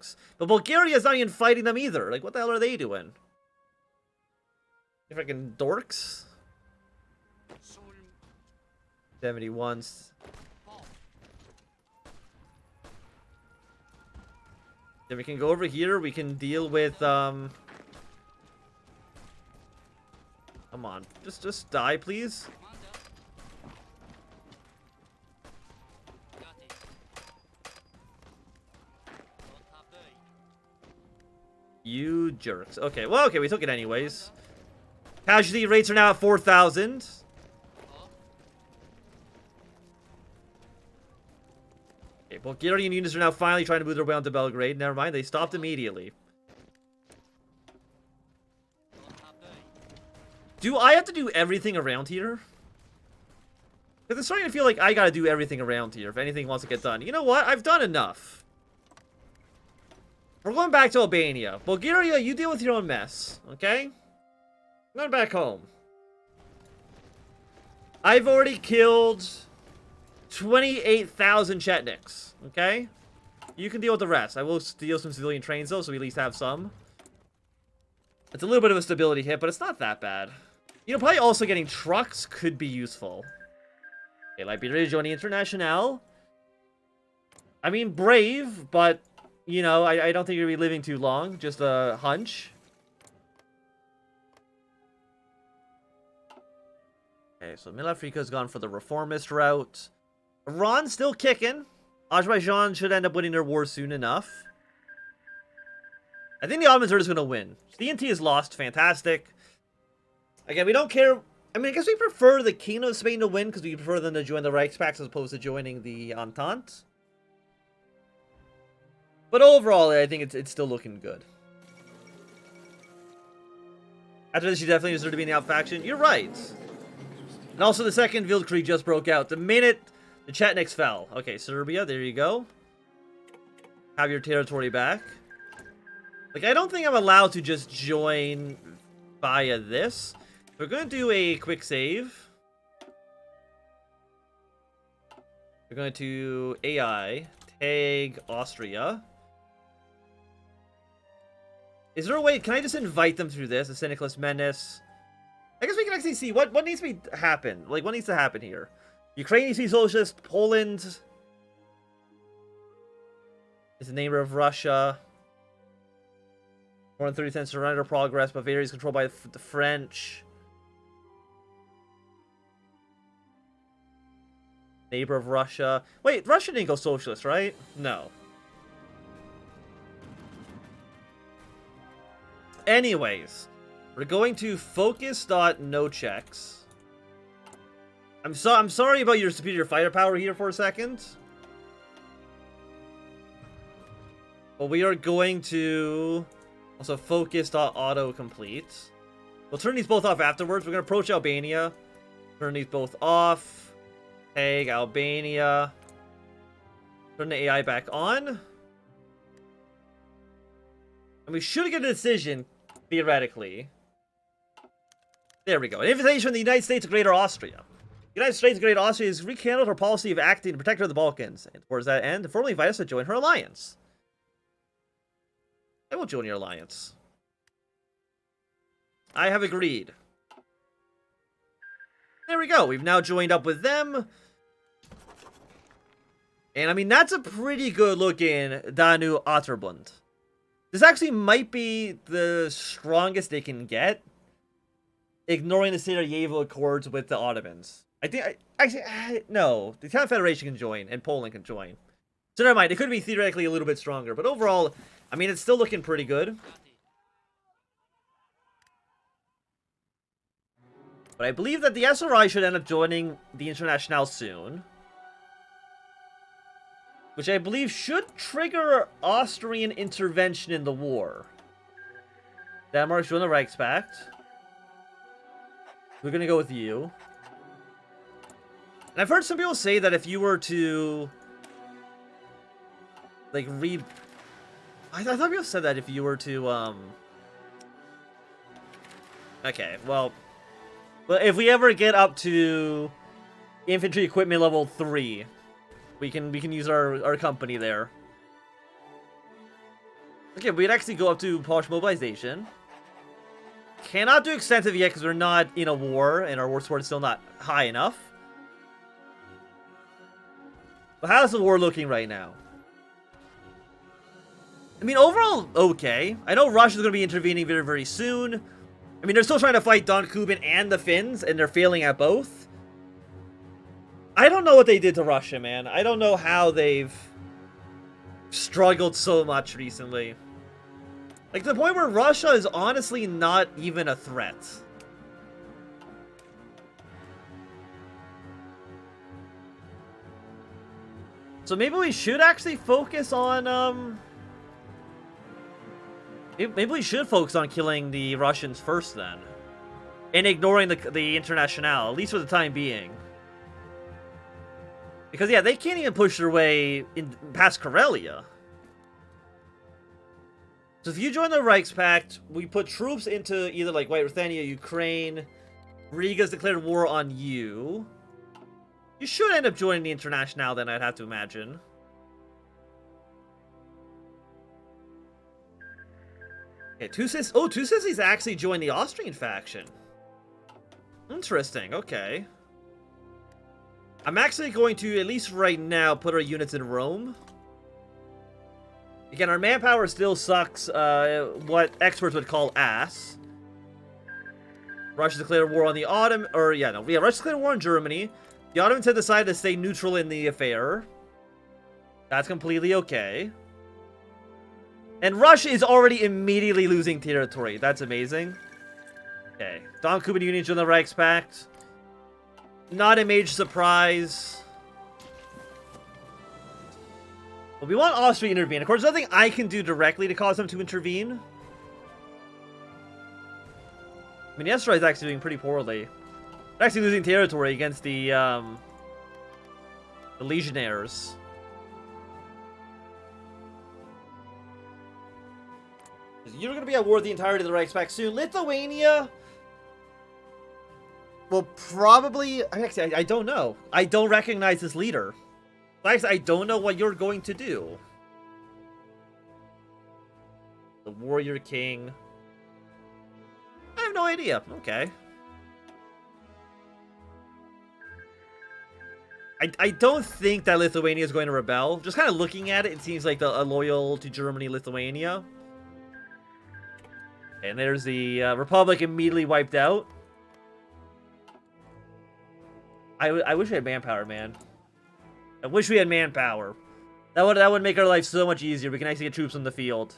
Chetniks. But Bulgaria's not even fighting them either. Like, what the hell are they doing? Freaking dorks. 71. Then we can go over here. We can deal with, Come on. Just die, please. You jerks. Okay, well, okay, we took it anyways. Casualty rates are now at 4,000. Okay, Bulgarian units are now finally trying to move their way onto Belgrade. Never mind, they stopped immediately. Do I have to do everything around here? Because it's starting to feel like I gotta do everything around here if anything wants to get done. You know what? I've done enough. We're going back to Albania. Bulgaria, you deal with your own mess, okay? I'm going back home. I've already killed 28,000 Chetniks, okay? You can deal with the rest. I will steal some civilian trains, though, so we at least have some. It's a little bit of a stability hit, but it's not that bad. You know, probably also getting trucks could be useful. Okay, Liberia joining International. I mean, brave, but... You know, I don't think you're going to be living too long. Just a hunch. Okay, so Middle Africa's gone for the reformist route. Iran's still kicking. Azerbaijan should end up winning their war soon enough. I think the Ottomans are just going to win. CNT is lost. Fantastic. Again, we don't care. I mean, I guess we prefer the Kingdom of Spain to win because we prefer them to join the Reichspakt as opposed to joining the Entente. But overall, I think it's still looking good. After this, you definitely deserve to be in the out faction. You're right. And also, the second Wildkrieg just broke out. The minute the Chetniks fell. Okay, Serbia, there you go. Have your territory back. Like, I don't think I'm allowed to just join via this. We're going to do a quick save. We're going to AI, tag Austria. Is there a way? Can I just invite them through this? The Nicholas Menace. I guess we can actually see what needs to happen. Like, what needs to happen here? Ukraine needs to be socialist. Poland is the neighbor of Russia. More than 30% surrender progress. Bavaria is controlled by the French. Neighbor of Russia. Wait, Russia didn't go socialist, right? No. Anyways, we're going to focus.no checks. I'm sorry about your superior fighter power here for a second. But we are going to also focus.auto-complete. We'll turn these both off afterwards. We're going to approach Albania. Turn these both off. Tag Albania. Turn the AI back on. And we should get a decision, theoretically. There we go. An invitation from the United States to Greater Austria. The United States and Greater Austria has rekindled her policy of acting to protect her of the Balkans. And towards that end, to formally invite us to join her alliance. I will join your alliance. I have agreed. There we go. We've now joined up with them. And I mean, that's a pretty good looking Danu Atterbund. This actually might be the strongest they can get, ignoring the Sarajevo Accords with the Ottomans. I think, no, the Italian Federation can join, and Poland can join. So never mind, it could be theoretically a little bit stronger, but overall, I mean, it's still looking pretty good. But I believe that the SRI should end up joining the Internationale soon. Which I believe should trigger Austrian intervention in the war. Denmark join the Reichspakt. We're gonna go with you. And I've heard some people say that if you were to... like, read... I thought people said that if you were to, okay, well... But if we ever get up to infantry equipment level 3... We can use our company there. Okay, we'd actually go up to Polish mobilization. Cannot do extensive yet because we're not in a war, and our war score is still not high enough. But how's the war looking right now? I mean, overall, okay. I know Russia's going to be intervening very, very soon. I mean, they're still trying to fight Don Kubin and the Finns, and they're failing at both. I don't know what they did to Russia, man. I don't know how they've struggled so much recently. Like, to the point where Russia is honestly not even a threat. So maybe we should actually focus on, maybe we should focus on killing the Russians first, then. And ignoring the Internationale, at least for the time being. Because, yeah, they can't even push their way past Karelia. So if you join the Reichspakt, we put troops into either, like, White Ruthenia, Ukraine. Riga's declared war on you. You should end up joining the Internationale, then, I'd have to imagine. Okay, two sissies actually joined the Austrian faction. Interesting, okay. I'm actually going to, at least right now, put our units in Rome. Again, our manpower still sucks, what experts would call ass. Russia declared war on the Russia declared war on Germany. The Ottomans have decided to stay neutral in the affair. That's completely okay. And Russia is already immediately losing territory. That's amazing. Okay. Don Kubin Union joined the Reichspakt. Not a major surprise. But we want Austria to intervene. Of course, there's nothing I can do directly to cause them to intervene. I mean, Estra is actually doing pretty poorly. They're actually losing territory against the legionnaires. You're going to be at war with the entirety of the Reichspakt soon. Lithuania will probably... Actually, I don't know. I don't recognize this leader. Actually, I don't know what you're going to do. The Warrior King. I have no idea. Okay. I don't think that Lithuania is going to rebel. Just kind of looking at it, it seems like a loyal to Germany Lithuania. And there's the Republic immediately wiped out. I wish we had manpower, man. I wish we had manpower. That would make our life so much easier. We can actually get troops on the field.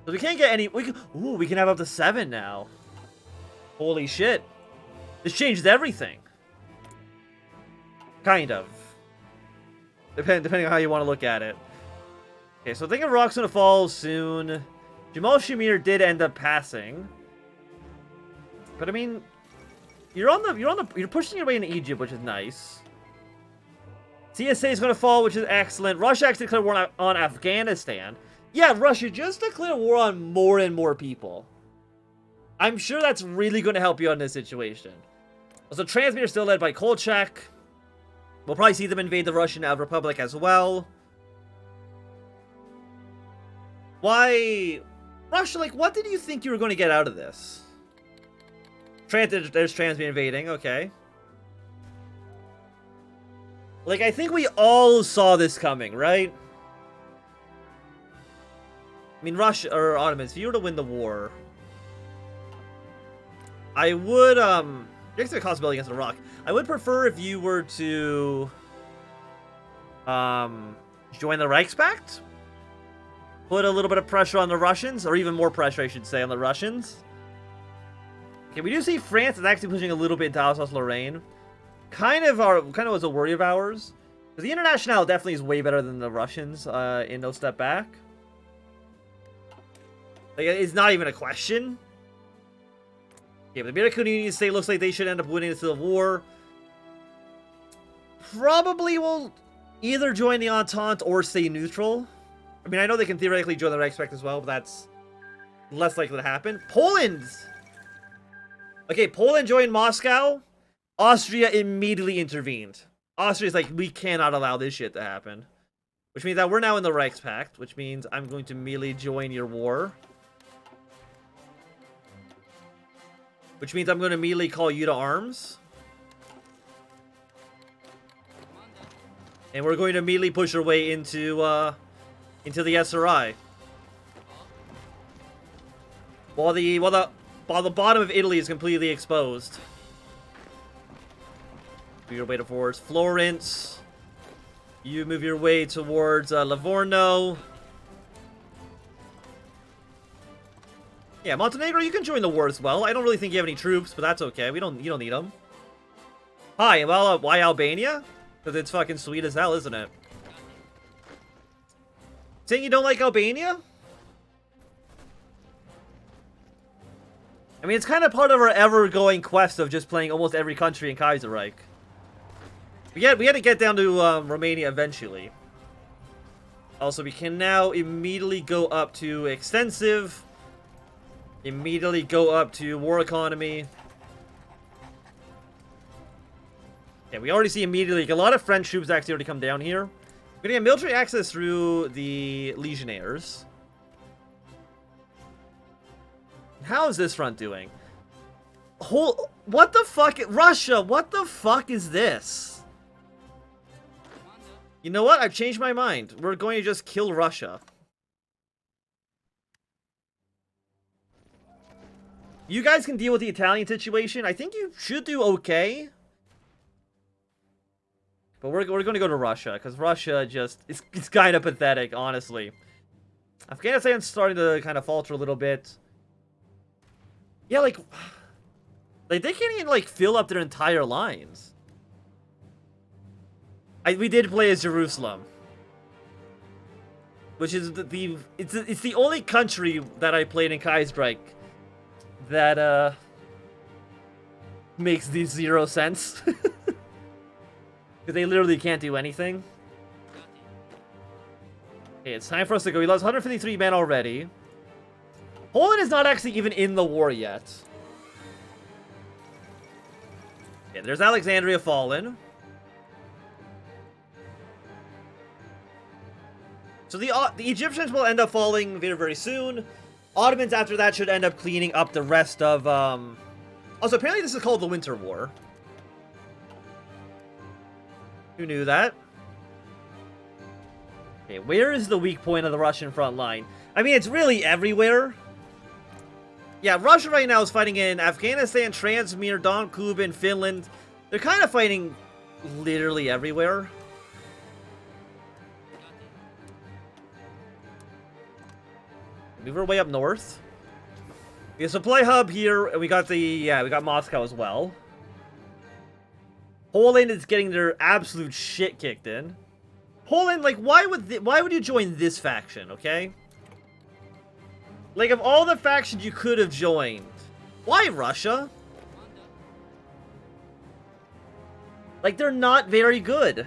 So we can't get any... we can have up to 7 now. Holy shit. This changed everything. Kind of. Depending on how you want to look at it. Okay, so I think Iraq's gonna fall soon. Jamal Shamir did end up passing. But I mean... You're pushing your way into Egypt, which is nice. CSA is going to fall, which is excellent. Russia actually declared war on Afghanistan. Yeah, Russia just declared war on more and more people. I'm sure that's really going to help you in this situation. So Transmitter still led by Kolchak. We'll probably see them invade the Russian Republic as well. Why... Russia, like, what did you think you were going to get out of this? There's Transmitter invading, okay. Like, I think we all saw this coming, right? I mean, Russia, or Ottomans, if you were to win the war... I would, next to the possibility against Iraq, I would prefer if you were to, join the Reichspakt? Put a little bit of pressure on the Russians, or even more pressure, I should say, on the Russians. Okay, we do see France is actually pushing a little bit into Alsace-Lorraine. Kind of was a worry of ours. Because the Internationale definitely is way better than the Russians, in No Step Back. Like, it's not even a question. Okay, but the American Union State looks like they should end up winning the Civil War. Probably will either join the Entente or stay neutral. I mean, I know they can theoretically join the Reichspakt as well, but that's less likely to happen. Poland! Okay, Poland joined Moscow. Austria immediately intervened. Austria's like, we cannot allow this shit to happen. Which means that we're now in the Reichspakt, which means I'm going to melee join your war. Which means I'm going to melee call you to arms. And we're going to immediately push our way into the SRI. While the bottom of Italy is completely exposed. Move your way towards Florence. You move your way towards Livorno. Yeah, Montenegro, you can join the war as well. I don't really think you have any troops, but that's okay. You don't need them. Hi, well, why Albania? Because it's fucking sweet as hell, isn't it? Saying you don't like Albania? I mean, it's kind of part of our ever-going quest of just playing almost every country in Kaiserreich. We had to get down to Romania eventually. Also, we can now immediately go up to extensive. Immediately go up to war economy. Yeah, we already see immediately like, a lot of French troops actually already come down here. We're gonna get military access through the Legionnaires. How is this front doing? What the fuck? Russia, what the fuck is this? You know what? I've changed my mind. We're going to just kill Russia. You guys can deal with the Italian situation. I think you should do okay. But we're going to go to Russia, because Russia just... It's kind of pathetic, honestly. Afghanistan's starting to kind of falter a little bit. Yeah, like they can't even, like, fill up their entire lines. We did play as Jerusalem. Which is it's the only country that I played in Kaiserreich that, makes these 0 sense. Because they literally can't do anything. Okay, it's time for us to go. We lost 153 men already. Poland is not actually even in the war yet. Okay, there's Alexandria fallen. So the Egyptians will end up falling very, very soon. Ottomans after that should end up cleaning up the rest of... Also, apparently this is called the Winter War. Who knew that? Okay, where is the weak point of the Russian front line? I mean, it's really everywhere. Yeah, Russia right now is fighting in Afghanistan, Transmir, Don Kuban, Finland. They're kind of fighting literally everywhere. Move our way up north. We have a supply hub here, and we got we got Moscow as well. Poland is getting their absolute shit kicked in. Poland, like, why would you join this faction, okay? Like, of all the factions you could have joined, why Russia? Like, they're not very good.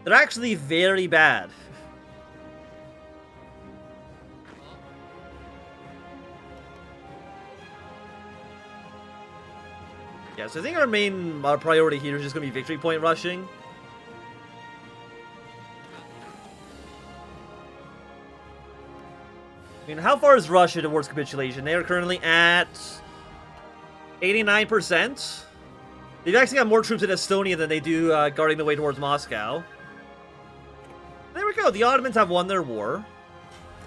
They're actually very bad. Yeah, so I think our main priority here is just going to be victory point rushing. I mean, how far is Russia towards capitulation? They are currently at 89%. They've actually got more troops in Estonia than they do guarding the way towards Moscow. There we go. The Ottomans have won their war.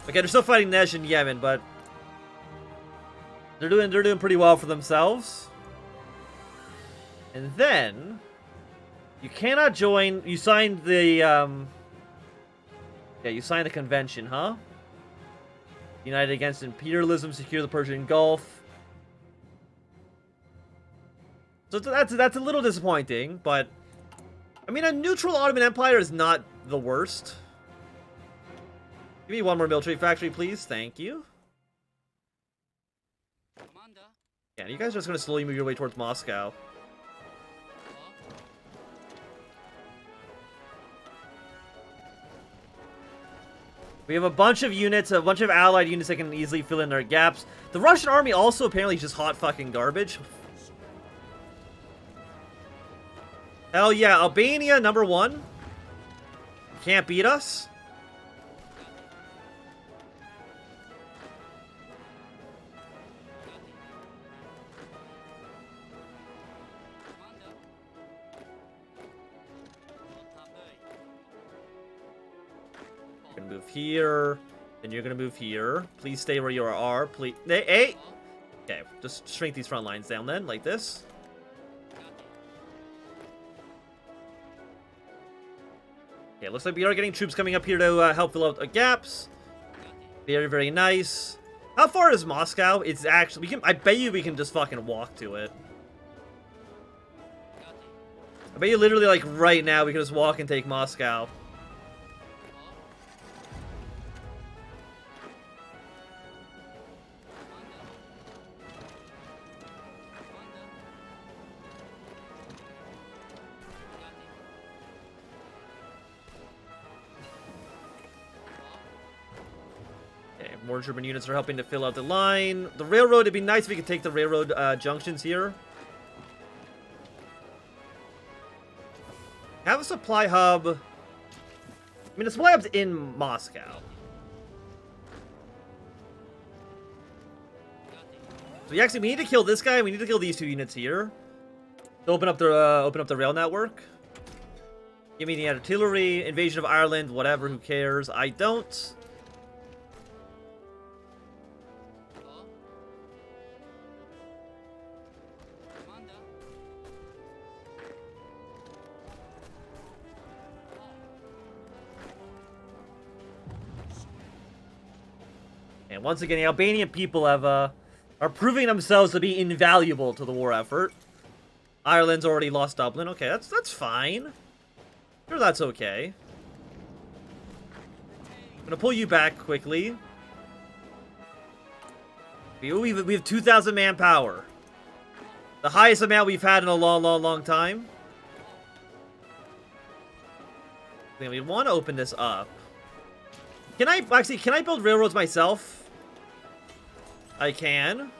Okay, they're still fighting Nesh in Yemen, but they're doing pretty well for themselves. And then you cannot join. You signed the you signed the convention, huh? United against imperialism, secure the Persian Gulf. So that's a little disappointing, but I mean, a neutral Ottoman Empire is not the worst. Give me one more military factory, please. Thank you. Yeah, you guys are just gonna slowly move your way towards Moscow. We have a bunch of units, a bunch of allied units that can easily fill in their gaps. The Russian army also apparently just hot fucking garbage. Hell yeah, Albania, #1. Can't beat us. You're gonna move here, and you're gonna move here. Please stay where you are. Please. Hey! Okay, just shrink these front lines down then, like this. Okay, looks like we are getting troops coming up here to help fill out the gaps. Very, very nice. How far is Moscow? It's actually... I bet you we can just fucking walk to it. I bet you literally, like, right now we can just walk and take Moscow. More German units are helping to fill out the line. The railroad, it'd be nice if we could take the railroad junctions here. Have a supply hub. I mean, the supply hub's in Moscow. So we need to kill this guy. We need to kill these 2 units here to open up the rail network. Give me the artillery, invasion of Ireland, whatever. Who cares? I don't. And once again, the Albanian people are proving themselves to be invaluable to the war effort. Ireland's already lost Dublin. Okay, that's fine. Sure, that's okay. I'm gonna pull you back quickly. We have 2,000 manpower. The highest amount we've had in a long time. We want to open this up. Can I build railroads myself? I can.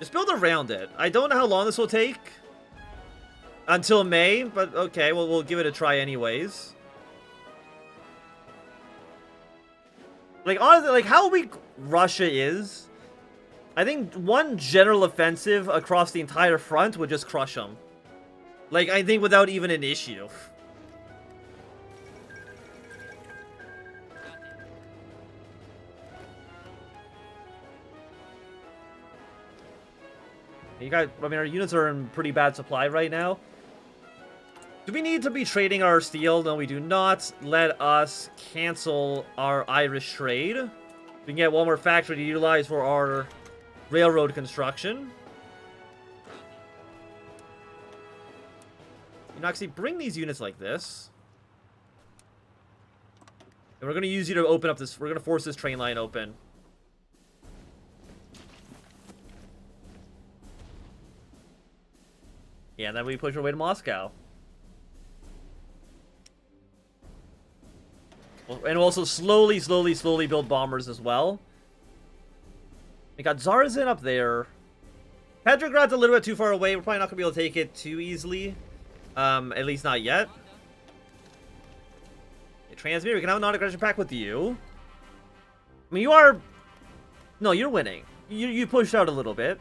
Just build around it. I don't know how long this will take. Until May, but okay, well, we'll give it a try anyways. Like, honestly, like, how weak Russia is, I think one general offensive across the entire front would just crush them. Like, I think without even an issue. I mean, our units are in pretty bad supply right now. Do we need to be trading our steel? No, we do not. Let us cancel our Irish trade. We can get one more factory to utilize for our railroad construction. You know, actually, bring these units like this. And we're going to use you to open up this... We're going to force this train line open. Yeah, and then we push our way to Moscow. And also slowly build bombers as well. We got Zarzin up there. Petrograd's a little bit too far away. We're probably not going to be able to take it too easily. At least not yet. Okay, Transmir, we can have a non-aggression pact with you. I mean, you are... No, you're winning. You pushed out a little bit.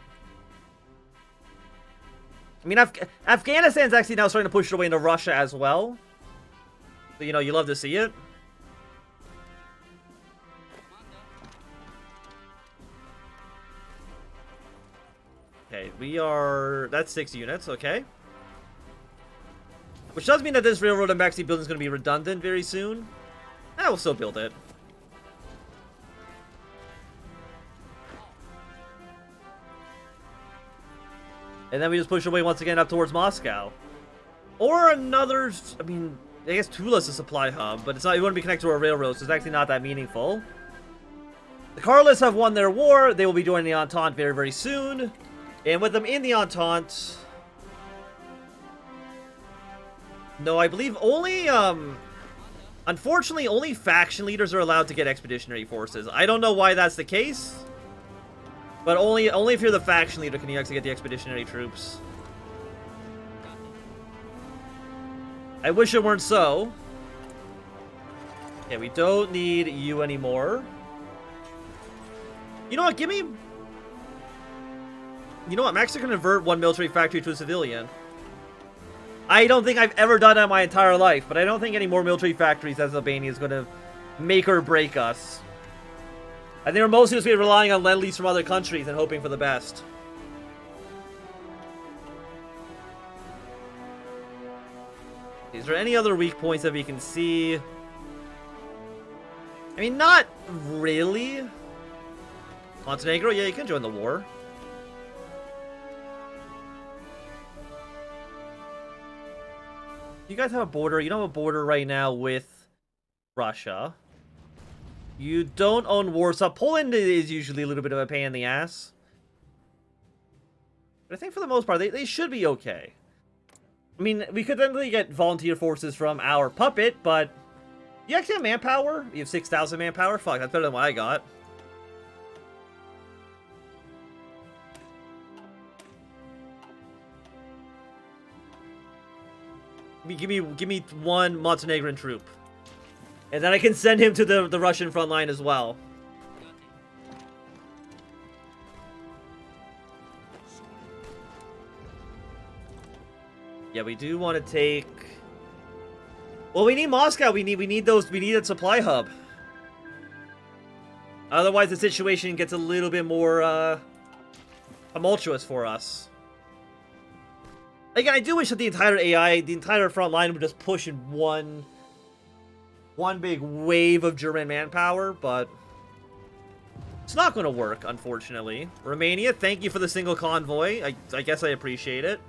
I mean, Afghanistan's actually now starting to push away into Russia as well. So, you know, you love to see it. Okay, we are... That's 6 units, okay. Which does mean that this railroad I'm actually building is going to be redundant very soon. I will still build it. And then we just push away once again up towards Moscow. Or another... I mean, I guess Tula's a supply hub, but it's not... It wouldn't be connected to a railroad, so it's actually not that meaningful. The Carlists have won their war. They will be joining the Entente very, very soon. And with them in the Entente... No, I believe only, unfortunately, only faction leaders are allowed to get expeditionary forces. I don't know why that's the case. But only if you're the faction leader can you actually get the expeditionary troops. I wish it weren't so. Okay, we don't need you anymore. You know what? Give me... You know what? I'm actually going to convert one military factory to a civilian. I don't think I've ever done that my entire life, but I don't think any more military factories as Albania is going to make or break us. I think we're mostly just going to be relying on lend-lease from other countries and hoping for the best. Is there any other weak points that we can see? I mean, not really. Montenegro, yeah, you can join the war. You guys have a border. You don't have a border right now with Russia. You don't own Warsaw. Poland is usually a little bit of a pain in the ass. But I think for the most part, they should be okay. I mean, we could then get volunteer forces from our puppet, but... You actually have manpower? You have 6,000 manpower? Fuck, that's better than what I got. Give me one Montenegrin troop. And then I can send him to the Russian front line as well. Yeah, we do want to take... Well, we need Moscow. We need that supply hub. Otherwise, the situation gets a little bit more tumultuous for us. Again, I do wish that the entire AI, the entire front line would just push in one big wave of German manpower, but it's not going to work, unfortunately. Romania, thank you for the single convoy. I guess I appreciate it.